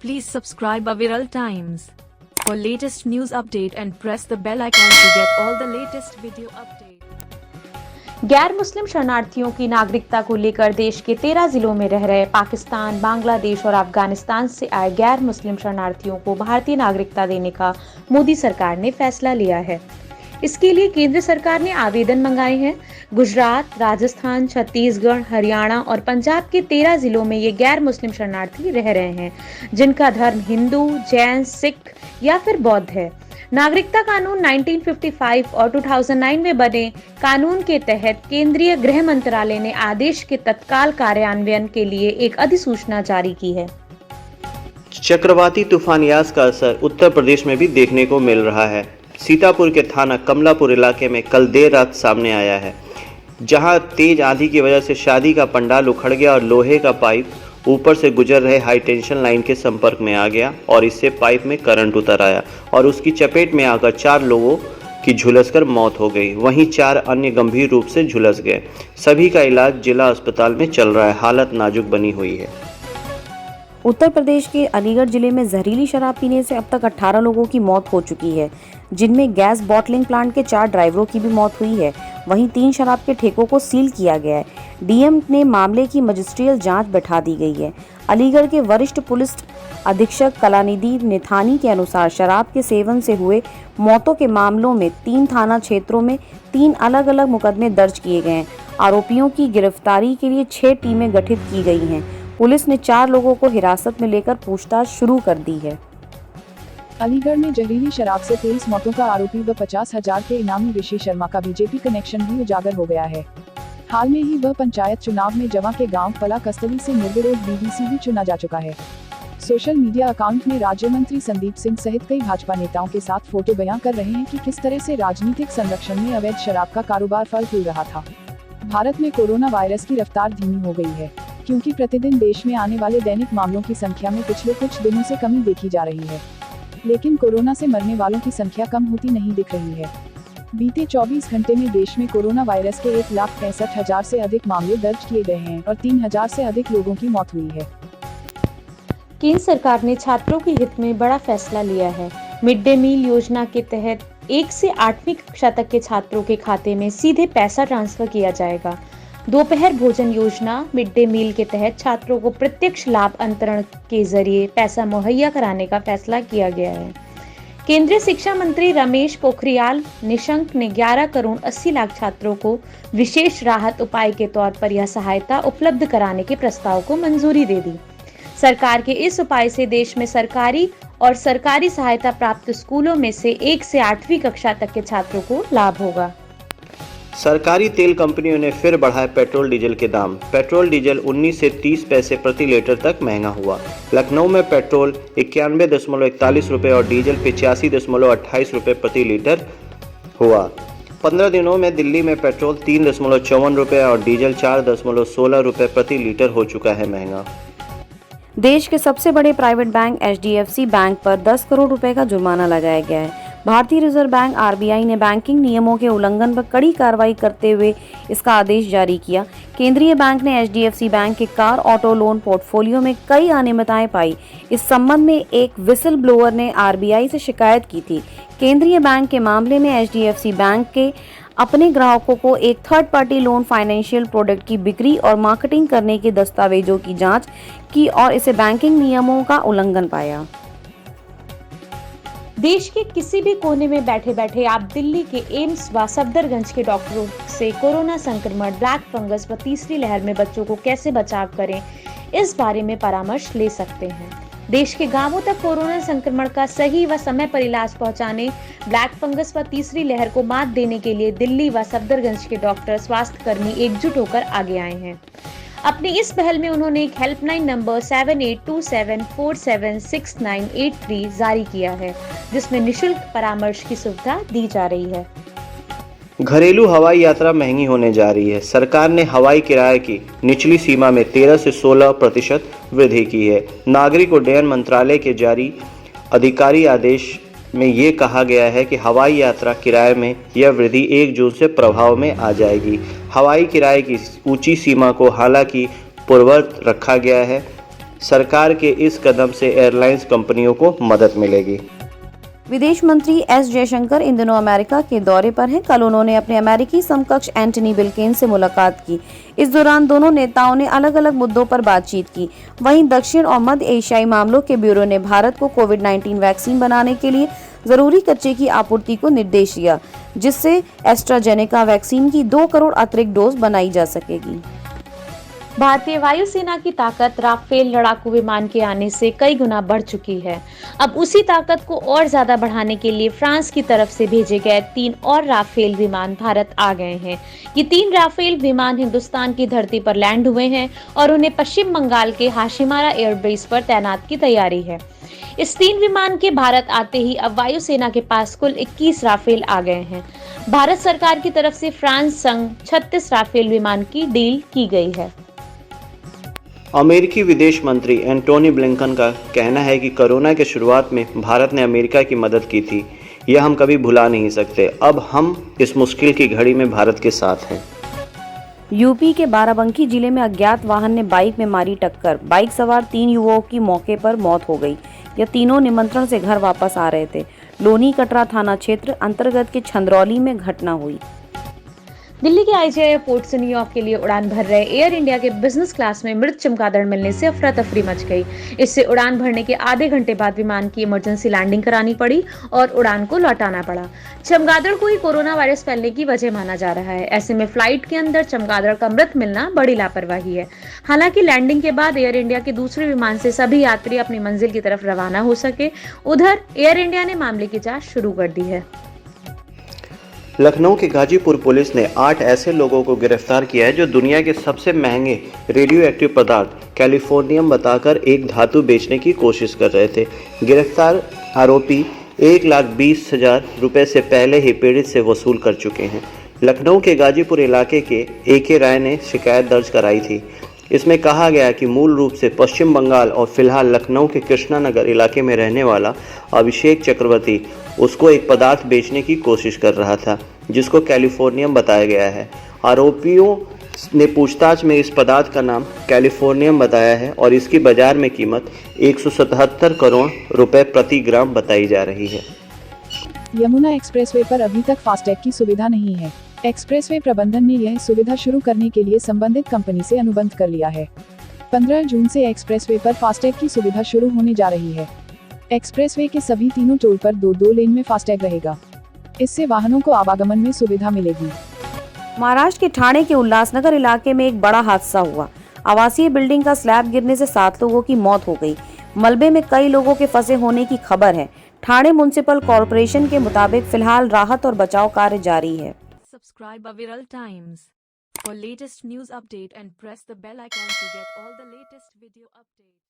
Please subscribe Aviral Times for latest news update and press the bell icon to get all the latest video updates. गैर मुस्लिम शरणार्थियों की नागरिकता को लेकर देश के 13 जिलों में रह रहे पाकिस्तान, बांग्लादेश और अफगानिस्तान से आए गैर मुस्लिम शरणार्थियों को भारतीय नागरिकता देने का मोदी सरकार ने फैसला लिया है। इसके लिए केंद्र सरकार ने आवेदन मंगाए हैं। गुजरात, राजस्थान, छत्तीसगढ़, हरियाणा और पंजाब के 13 जिलों में ये गैर मुस्लिम शरणार्थी रह रहे हैं, जिनका धर्म हिंदू, जैन, सिख या फिर बौद्ध है। नागरिकता कानून 1955 और 2009 में बने कानून के तहत केंद्रीय गृह मंत्रालय ने आदेश के तत्काल कार्यान्वयन के लिए एक अधिसूचना जारी की है। चक्रवाती तूफान यास का असर उत्तर प्रदेश में भी देखने को मिल रहा है। सीतापुर के थाना कमलापुर इलाके में कल देर रात सामने आया है, जहां तेज आंधी की वजह से शादी का पंडाल उखड़ गया और लोहे का पाइप ऊपर से गुजर रहे हाई टेंशन लाइन के संपर्क में आ गया और इससे पाइप में करंट उतर आया और उसकी चपेट में आकर 4 लोगों की झुलसकर मौत हो गई। वहीं 4 अन्य गंभीर रूप से झुलस गए। सभी का इलाज जिला अस्पताल में चल रहा है। हालत नाजुक बनी हुई है। उत्तर प्रदेश के अलीगढ़ जिले में जहरीली शराब पीने से अब तक 18 लोगों की मौत हो चुकी है, जिनमें गैस बॉटलिंग प्लांट के 4 ड्राइवरों की भी मौत हुई है। वहीं 3 शराब के ठेकों को सील किया गया है। डीएम ने मामले की मजिस्ट्रियल जांच बैठा दी गई है। अलीगढ़ के वरिष्ठ पुलिस अधीक्षक कलानिधि नेथानी के अनुसार शराब के सेवन से हुए मौतों के मामलों में 3 थाना क्षेत्रों में 3 अलग अलग मुकदमे दर्ज किए गए हैं। आरोपियों की गिरफ्तारी के लिए 6 टीमें गठित की गई हैं। पुलिस ने 4 लोगों को हिरासत में लेकर पूछताछ शुरू कर दी है। अलीगढ़ में जहरीली शराब से 23 मौतों का आरोपी व 50,000 के इनामी ऋषि शर्मा का बीजेपी कनेक्शन भी उजागर हो गया है। हाल में ही वह पंचायत चुनाव में जवा के गांव पला कस्तली से निर्विरोध बीडीसी भी चुना जा चुका है। सोशल मीडिया अकाउंट में राज्य मंत्री संदीप सिंह सहित कई भाजपा नेताओं के साथ फोटो बयां कर रहे हैं कि किस तरह से राजनीतिक संरक्षण में अवैध शराब का कारोबार फल फूल रहा था। भारत में कोरोना वायरस की रफ्तार धीमी हो गई है, क्योंकि प्रतिदिन देश में आने वाले दैनिक मामलों की संख्या में पिछले कुछ दिनों से कमी देखी जा रही है, लेकिन कोरोना से मरने वालों की संख्या कम होती नहीं दिख रही है। बीते 24 घंटे में देश में कोरोना वायरस के 1,65,000 से अधिक मामले दर्ज किए गए हैं और 3,000 से अधिक लोगों की मौत हुई है। केंद्र सरकार ने छात्रों के हित में बड़ा फैसला लिया है। मिड डे मील योजना के तहत 1 से 8वीं कक्षा तक के छात्रों के खाते में सीधे पैसा ट्रांसफर किया जाएगा। दोपहर भोजन योजना मिड डे मील के तहत छात्रों को प्रत्यक्ष लाभ अंतरण के जरिए पैसा मुहैया कराने का फैसला किया गया है। केंद्रीय शिक्षा मंत्री रमेश पोखरियाल निशंक ने 11 करोड़ 80 लाख छात्रों को विशेष राहत उपाय के तौर पर यह सहायता उपलब्ध कराने के प्रस्ताव को मंजूरी दे दी। सरकार के इस उपाय से देश में सरकारी और सरकारी सहायता प्राप्त स्कूलों में से 1 से 8वीं कक्षा तक के छात्रों को लाभ होगा। सरकारी तेल कंपनियों ने फिर बढ़ाए पेट्रोल डीजल के दाम। पेट्रोल डीजल 19 से 30 पैसे प्रति लीटर तक महंगा हुआ। लखनऊ में पेट्रोल 91.41 रुपये और डीजल 85.28 रुपये प्रति लीटर हुआ। 15 दिनों में दिल्ली में पेट्रोल 3.54 रुपये और डीजल 4.16 रुपये प्रति लीटर हो चुका है महंगा। देश के सबसे बड़े प्राइवेट बैंक HDFC बैंक पर 10 करोड़ रुपए का जुर्माना लगाया गया है। भारतीय रिजर्व बैंक RBI ने बैंकिंग नियमों के उल्लंघन पर कड़ी कार्रवाई करते हुए इसका आदेश जारी किया। केंद्रीय बैंक ने HDFC बैंक के कार ऑटो लोन पोर्टफोलियो में कई अनियमितताएं पाई। इस संबंध में एक विसल ब्लोअर ने RBI से शिकायत की थी। केंद्रीय बैंक के मामले में HDFC बैंक के अपने ग्राहकों को एक third party loan financial product की बिक्री और मार्केटिंग करने के दस्तावेजों की जांच की और इसे बैंकिंग नियमों का उल्लंघन पाया। देश के किसी भी कोने में बैठे बैठे आप दिल्ली के एम्स व सफदरजंग के डॉक्टरों से कोरोना संक्रमण, ब्लैक फंगस व तीसरी लहर में बच्चों को कैसे बचाव करें, इस बारे में परामर्श ले सकते हैं। देश के गांवों तक कोरोना संक्रमण का सही व समय पर इलाज पहुंचाने, ब्लैक फंगस व तीसरी लहर को मात देने के लिए दिल्ली व सफदरजंग के डॉक्टर, स्वास्थ्य कर्मी एकजुट होकर आगे आए हैं। अपनी इस पहल में उन्होंने एक हेल्पलाइन नंबर 7827476983 जारी किया है, जिसमें निशुल्क परामर्श की सुविधा दी जा रही है। घरेलू हवाई यात्रा महंगी होने जा रही है। सरकार ने हवाई किराए की निचली सीमा में 13 से 16% वृद्धि की है। नागरिक उड्डयन मंत्रालय के जारी अधिकारी आदेश में ये कहा गया है कि हवाई यात्रा किराए में यह वृद्धि 1 जून से प्रभाव में आ जाएगी। हवाई किराए की ऊंची सीमा को हालांकि पूर्ववत रखा गया है। सरकार के इस कदम से एयरलाइंस कंपनियों को मदद मिलेगी। विदेश मंत्री एस जयशंकर इन दिनों अमेरिका के दौरे पर हैं। कल उन्होंने अपने अमेरिकी समकक्ष एंटनी ब्लिंकेन से मुलाकात की। इस दौरान दोनों नेताओं ने अलग अलग मुद्दों पर बातचीत की। वहीं दक्षिण और मध्य एशियाई मामलों के ब्यूरो ने भारत को कोविड-19 वैक्सीन बनाने के लिए जरूरी कच्चे की आपूर्ति को निर्देश दिया, जिससे एस्ट्राजेनेका वैक्सीन की 2 करोड़ अतिरिक्त डोज बनाई जा सकेगी। भारतीय वायुसेना की ताकत राफेल लड़ाकू विमान के आने से कई गुना बढ़ चुकी है। अब उसी ताकत को और ज्यादा बढ़ाने के लिए फ्रांस की तरफ से भेजे गए 3 और राफेल विमान भारत आ गए हैं। ये 3 राफेल विमान हिंदुस्तान की धरती पर लैंड हुए हैं और उन्हें पश्चिम बंगाल के हाशिमारा एयरबेस पर तैनात की तैयारी है। इस 3 विमान के भारत आते ही अब वायुसेना के पास कुल 21 राफेल आ गए हैं। भारत सरकार की तरफ से फ्रांस संग 36 राफेल विमान की डील की गई है। अमेरिकी विदेश मंत्री एंटोनी ब्लिंकन का कहना है कि कोरोना के शुरुआत में भारत ने अमेरिका की मदद की थी। यह हम कभी भुला नहीं सकते। अब हम इस मुश्किल की घड़ी में भारत के साथ हैं। यूपी के बाराबंकी जिले में अज्ञात वाहन ने बाइक में मारी टक्कर। बाइक सवार 3 युवकों की मौके पर मौत हो गई। यह तीनों निमंत्रण से घर वापस आ रहे थे। लोनी कटरा थाना क्षेत्र अंतर्गत के छंदरौली में घटना हुई। दिल्ली के आईजीआई एयरपोर्ट से न्यूयॉर्क के लिए उड़ान भर रहे एयर इंडिया के बिजनेस क्लास में मृत चमगादड़ मिलने से अफरा तफरी मच गई। इससे उड़ान भरने के आधे घंटे बाद विमान की इमरजेंसी लैंडिंग करानी पड़ी और उड़ान को लौटाना पड़ा। चमगादड़ को ही कोरोना वायरस फैलने की वजह माना जा रहा है। ऐसे में फ्लाइट के अंदर चमगादड़ का मृत मिलना बड़ी लापरवाही है। हालांकि लैंडिंग के बाद एयर इंडिया के दूसरे विमान से सभी यात्री अपनी मंजिल की तरफ रवाना हो सके। उधर एयर इंडिया ने मामले की जांच शुरू कर दी है। लखनऊ के गाजीपुर पुलिस ने 8 ऐसे लोगों को गिरफ्तार किया है जो दुनिया के सबसे महंगे रेडियो एक्टिव पदार्थ कैलिफोर्नियम बताकर एक धातु बेचने की कोशिश कर रहे थे। गिरफ्तार आरोपी 1,20,000 रुपए से पहले ही पीड़ित से वसूल कर चुके हैं। लखनऊ के गाजीपुर इलाके के AK राय ने शिकायत दर्ज कराई थी। इसमें कहा गया कि मूल रूप से पश्चिम बंगाल और फिलहाल लखनऊ के कृष्णानगर इलाके में रहने वाला अभिषेक चक्रवर्ती उसको एक पदार्थ बेचने की कोशिश कर रहा था जिसको कैलिफोर्नियम बताया गया है। आरोपियों ने पूछताछ में इस पदार्थ का नाम कैलिफोर्नियम बताया है और इसकी बाजार में कीमत 177 करोड़ रुपए प्रति ग्राम बताई जा रही है। यमुना एक्सप्रेसवे पर अभी तक फास्टैग की सुविधा नहीं है। एक्सप्रेसवे प्रबंधन ने यह सुविधा शुरू करने के लिए संबंधित कंपनी से अनुबंध कर लिया है। 15 जून से एक्सप्रेसवे पर फास्टैग की सुविधा शुरू होने जा रही है। एक्सप्रेसवे के सभी तीनों टोल पर 2-2 लेन में फास्टैग रहेगा। इससे वाहनों को आवागमन में सुविधा मिलेगी। महाराष्ट्र के ठाणे के उल्लासनगर इलाके में एक बड़ा हादसा हुआ। आवासीय बिल्डिंग का स्लैब गिरने से 7 लोगों की मौत हो गई। मलबे में कई लोगों के फंसे होने की खबर है। ठाणे म्युनिसिपल कॉर्पोरेशन के मुताबिक फिलहाल राहत और बचाव कार्य जारी है। Subscribe Viral Times for latest news update and press the bell icon to get all the latest video updates.